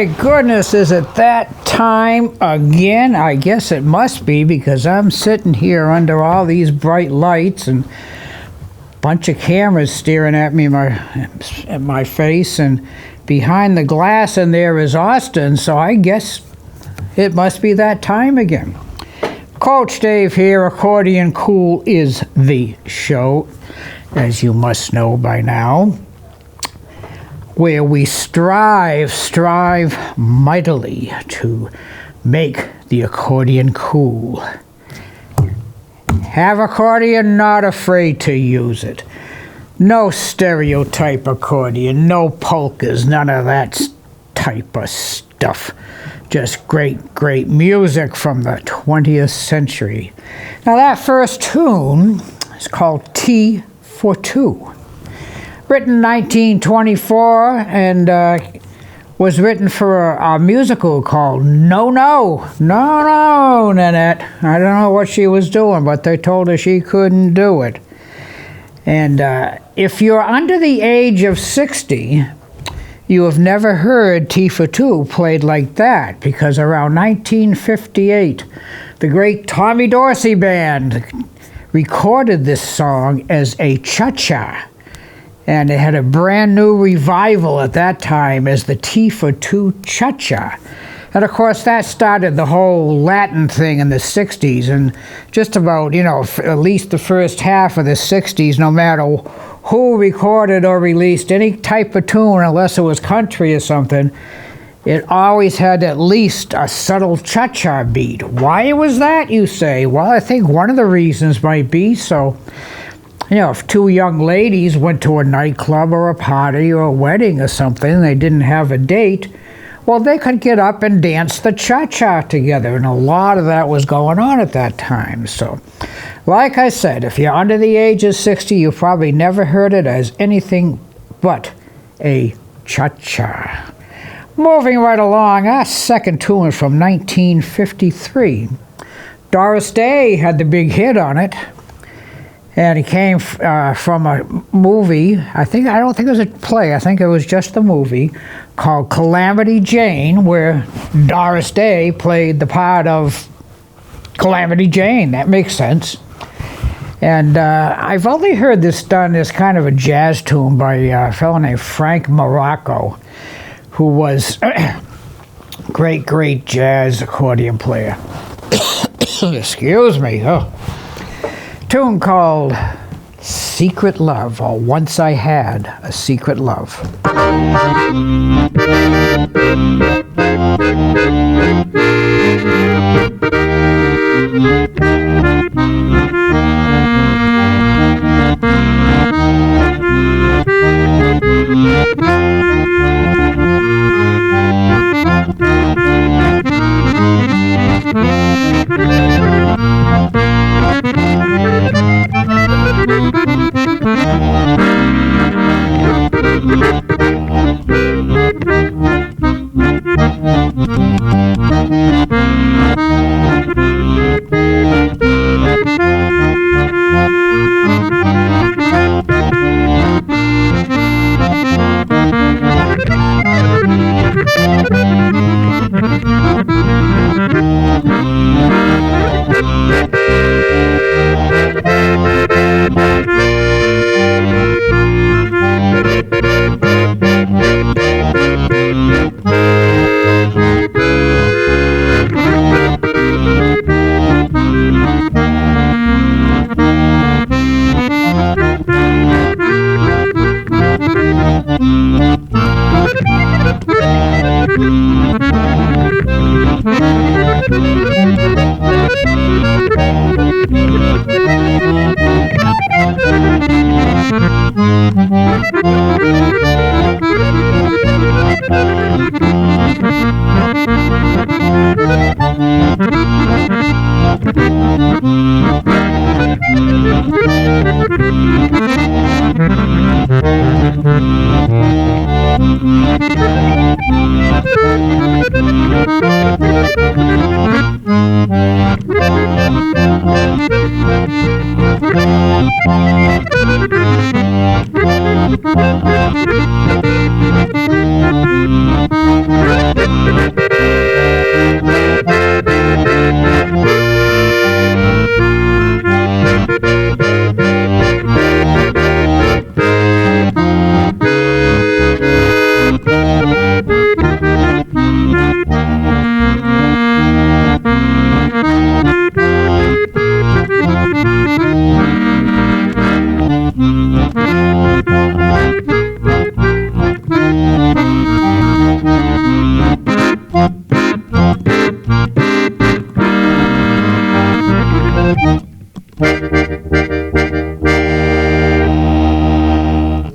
My goodness, is it that time again? I guess it must be, because I'm sitting here under all these bright lights and a bunch of cameras staring at me, at my face, and behind the glass in there is Austin, so I guess it must be that time again. Coach Dave here. Accordion Cool is the show, as you must know by now, where we strive mightily to make the accordion cool. Have accordion, not afraid to use it. No stereotype accordion, no polkas, none of that type of stuff. Just great music from the 20th century. Now that first tune is called T for Two. Written 1924 and was written for a musical called No, Nanette. I don't know what she was doing, but they told her she couldn't do it. And if you're under the age of 60, you have never heard T for Two played like that, because around 1958, the great Tommy Dorsey Band recorded this song as a cha-cha. And it had a brand new revival at that time as the T for Two Cha-Cha. And of course that started the whole Latin thing in the 60s, and just about, at least the first half of the 60s, no matter who recorded or released any type of tune, unless it was country or something, it always had at least a subtle cha-cha beat. Why was that, you say? Well, I think one of the reasons might be if two young ladies went to a nightclub or a party or a wedding or something, they didn't have a date, well, they could get up and dance the cha-cha together, and a lot of that was going on at that time. So, like I said, if you're under the age of 60, you probably never heard it as anything but a cha-cha. Moving right along, our second tune is from 1953. Doris Day had the big hit on it. And it came from a movie, I don't think it was a play, I think it was just the movie, called Calamity Jane, where Doris Day played the part of Calamity Jane, that makes sense. And I've only heard this done as kind of a jazz tune by a fellow named Frank Morocco, who was a great jazz accordion player. Excuse me. Oh. Tune called Secret Love, or Once I Had a Secret Love.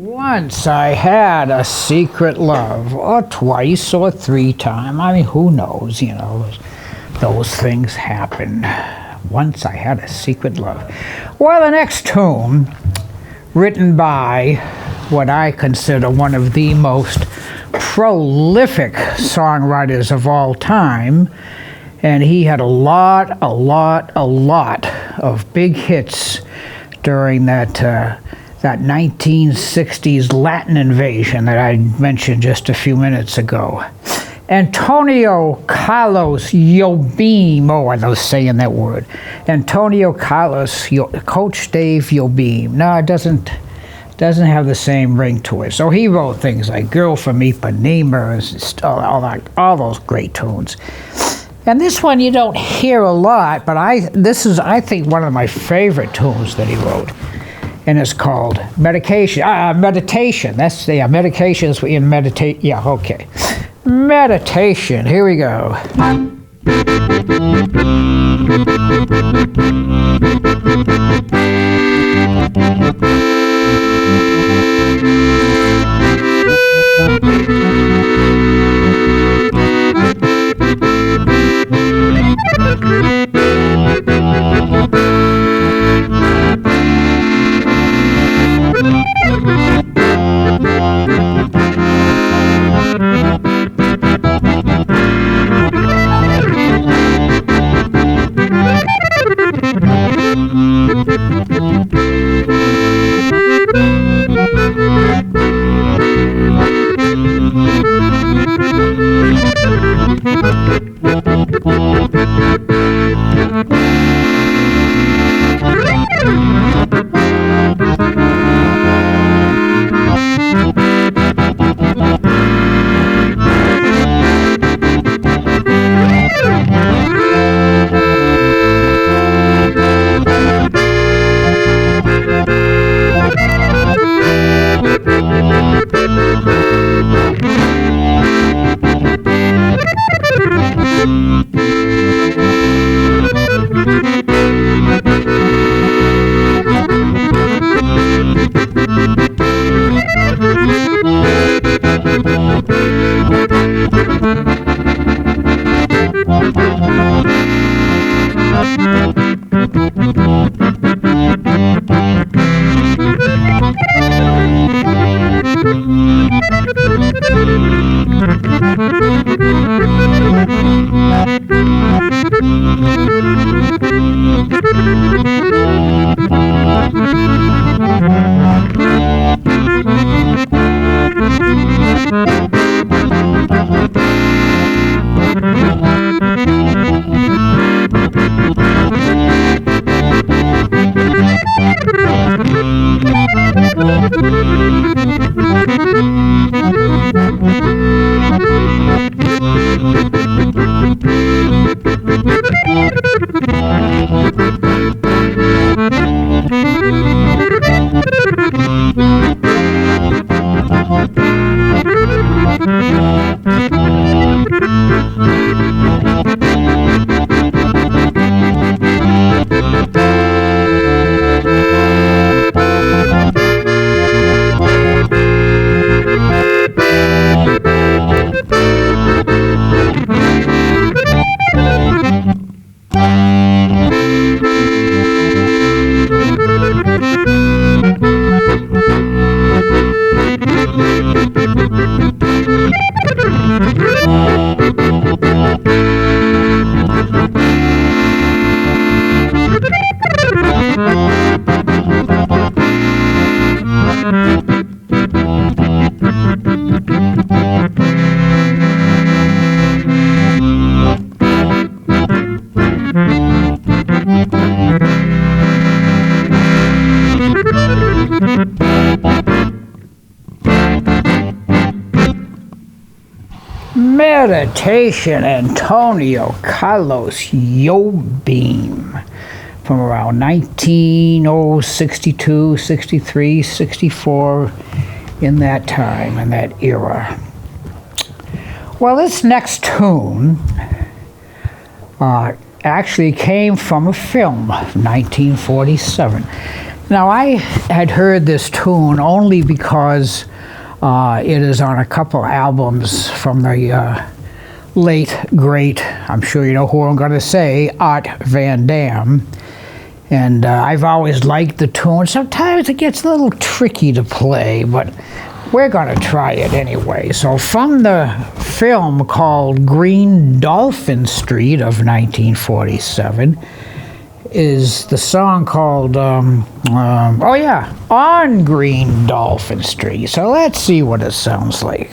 Once I had a secret love, or twice or three times. I mean, who knows, you know, those things happen. Once I had a secret love. Well, the next tune, written by what I consider one of the most prolific songwriters of all time, and he had a lot of big hits during that 1960s Latin invasion that I mentioned just a few minutes ago. Antonio Carlos Jobim, oh, I was saying that word. Antonio Carlos, Coach Dave Jobim. No, it doesn't have the same ring to it. So he wrote things like Girl from Ipanema, all those great tunes. And this one you don't hear a lot, but this is, I think, one of my favorite tunes that he wrote. And it's called Meditation. Meditation. That's the medication is in meditate. Yeah, okay. Meditation. Here we go. Meditation, Antonio Carlos Jobim, from around 1962, 63, 64, in that time, in that era. Well, this next tune actually came from a film, 1947. Now, I had heard this tune only because it is on a couple albums from the late, great, I'm sure you know who I'm going to say, Art Van Dam. And I've always liked the tune. Sometimes it gets a little tricky to play, but we're going to try it anyway. So from the film called Green Dolphin Street of 1947 is the song called, On Green Dolphin Street. So let's see what it sounds like.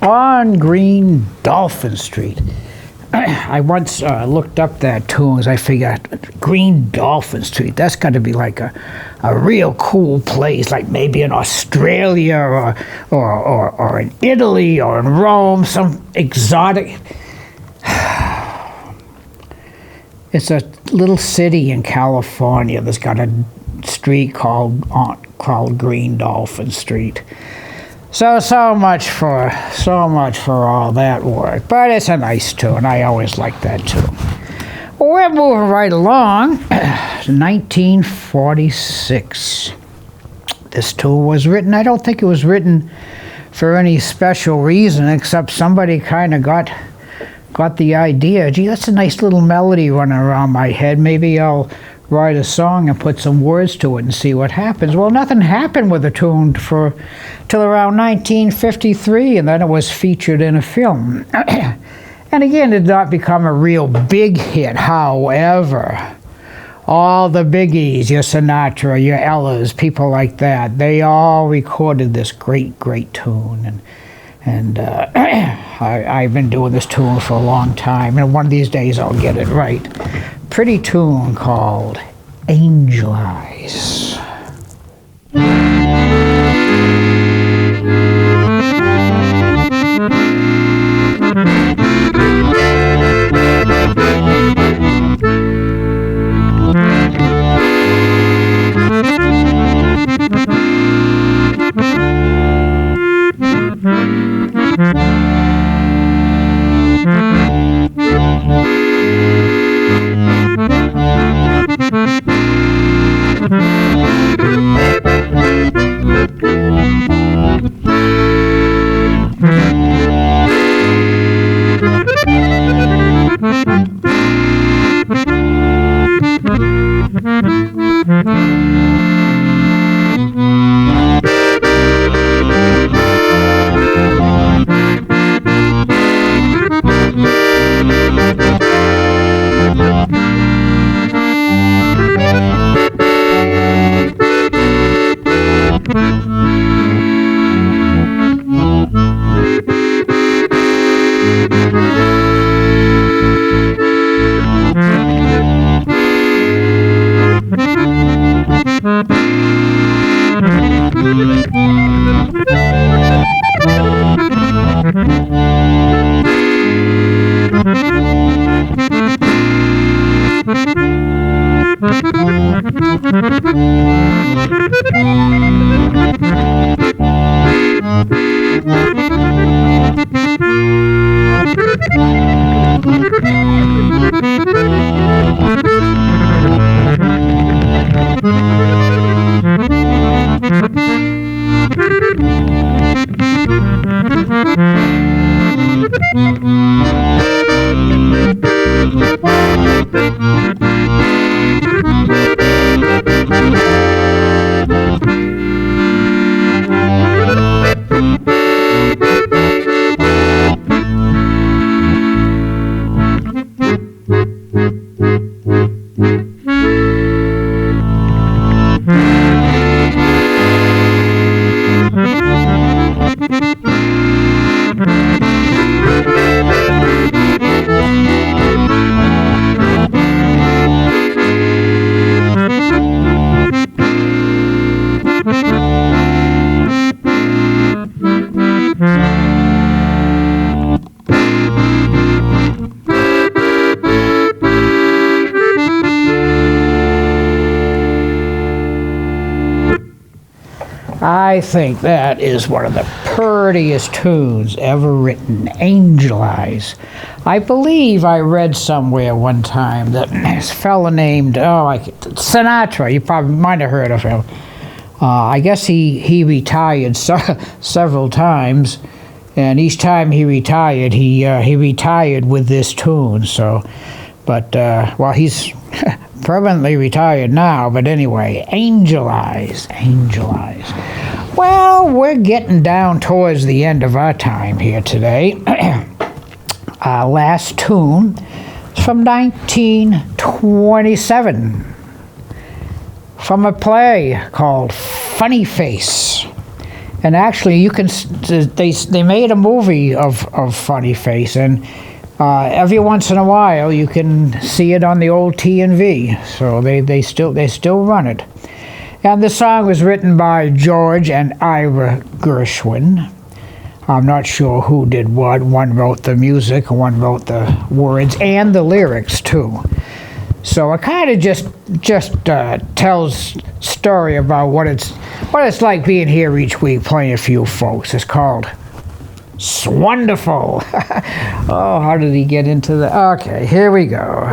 On Green Dolphin Street. I once looked up that tune as I figured, Green Dolphin Street, that's got to be like a real cool place, like maybe in Australia or in Italy or in Rome, some exotic. It's a little city in California that's got a street called Green Dolphin Street. So much for all that work, but it's a nice tune. I always like that tune. Well, we're moving right along. 1946. This tune was written. I don't think it was written for any special reason, except somebody kind of got the idea. Gee, that's a nice little melody running around my head. Maybe I'll write a song and put some words to it and see what happens. Well, nothing happened with the tune till around 1953, and then it was featured in a film. And again, it did not become a real big hit. However, all the biggies, your Sinatra, your Ellas, people like that, they all recorded this great tune. And I've been doing this tune for a long time, and one of these days I'll get it right. Pretty tune called Angel Eyes. I think that is one of the prettiest tunes ever written, Angel Eyes. I believe I read somewhere one time that this fella named, Sinatra, you probably might have heard of him. I guess he retired several times, And each time he retired, he retired with this tune. So, but well, he's permanently retired now. But anyway, Angel Eyes, Angel Eyes. Well, we're getting down towards the end of our time here today. Our last tune is from 1927, from a play called Funny Face. And actually, you can they made a movie of Funny Face, and every once in a while you can see it on the old T&V. So they still run it. And the song was written by George and Ira Gershwin. I'm not sure who did what. One wrote the music, one wrote the words and the lyrics too. So it kind of just tells story about what it's like being here each week playing for you folks. It's called Swonderful. Oh, how did he get into the? Okay, here we go.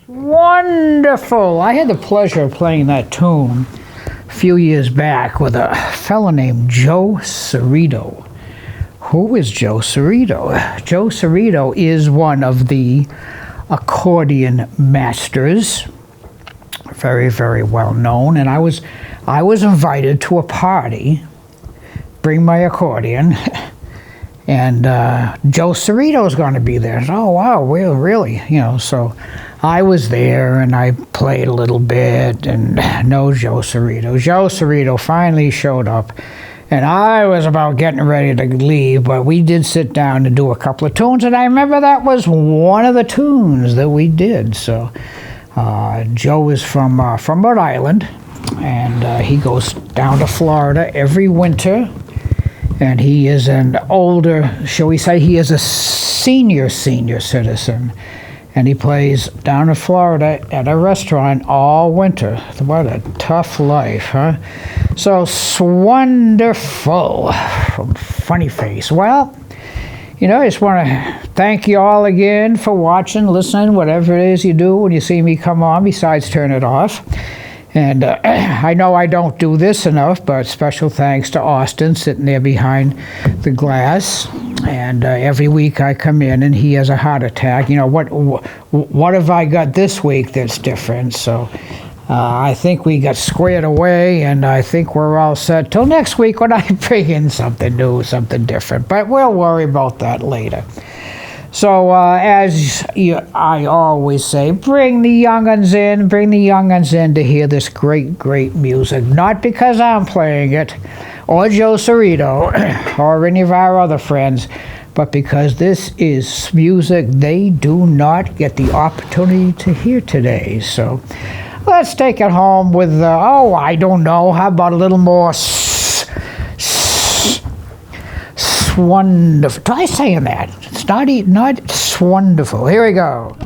Wonderful. I had the pleasure of playing that tune a few years back with a fellow named Joe Cerrito. Who is Joe Cerrito? Joe Cerrito is one of the accordion masters, very, very well known. And I was invited to a party, bring my accordion, and Joe Cerrito is going to be there. Oh wow, well, really, so I was there and I played a little bit, and no Joe Cerrito. Joe Cerrito finally showed up, and I was about getting ready to leave, but we did sit down and do a couple of tunes, and I remember that was one of the tunes that we did. So Joe is from Rhode Island, and he goes down to Florida every winter, and he is an older, shall we say, he is a senior citizen. And he plays down in Florida at a restaurant all winter. What a tough life, huh? So, Swonderful from Funny Face. Well, I just want to thank you all again for watching, listening, whatever it is you do when you see me come on, besides turn it off. And I know I don't do this enough, but special thanks to Austin sitting there behind the glass. And every week I come in and he has a heart attack. You know, what have I got this week that's different? So I think we got squared away, and I think we're all set till next week when I bring in something new, something different. But we'll worry about that later. So I always say, bring the young'uns in to hear this great, great music. Not because I'm playing it, or Joe Cerrito, or any of our other friends, but because this is music they do not get the opportunity to hear today. So let's take it home with, I don't know, how about a little more wonderful. Try saying that. It's not wonderful. Here we go.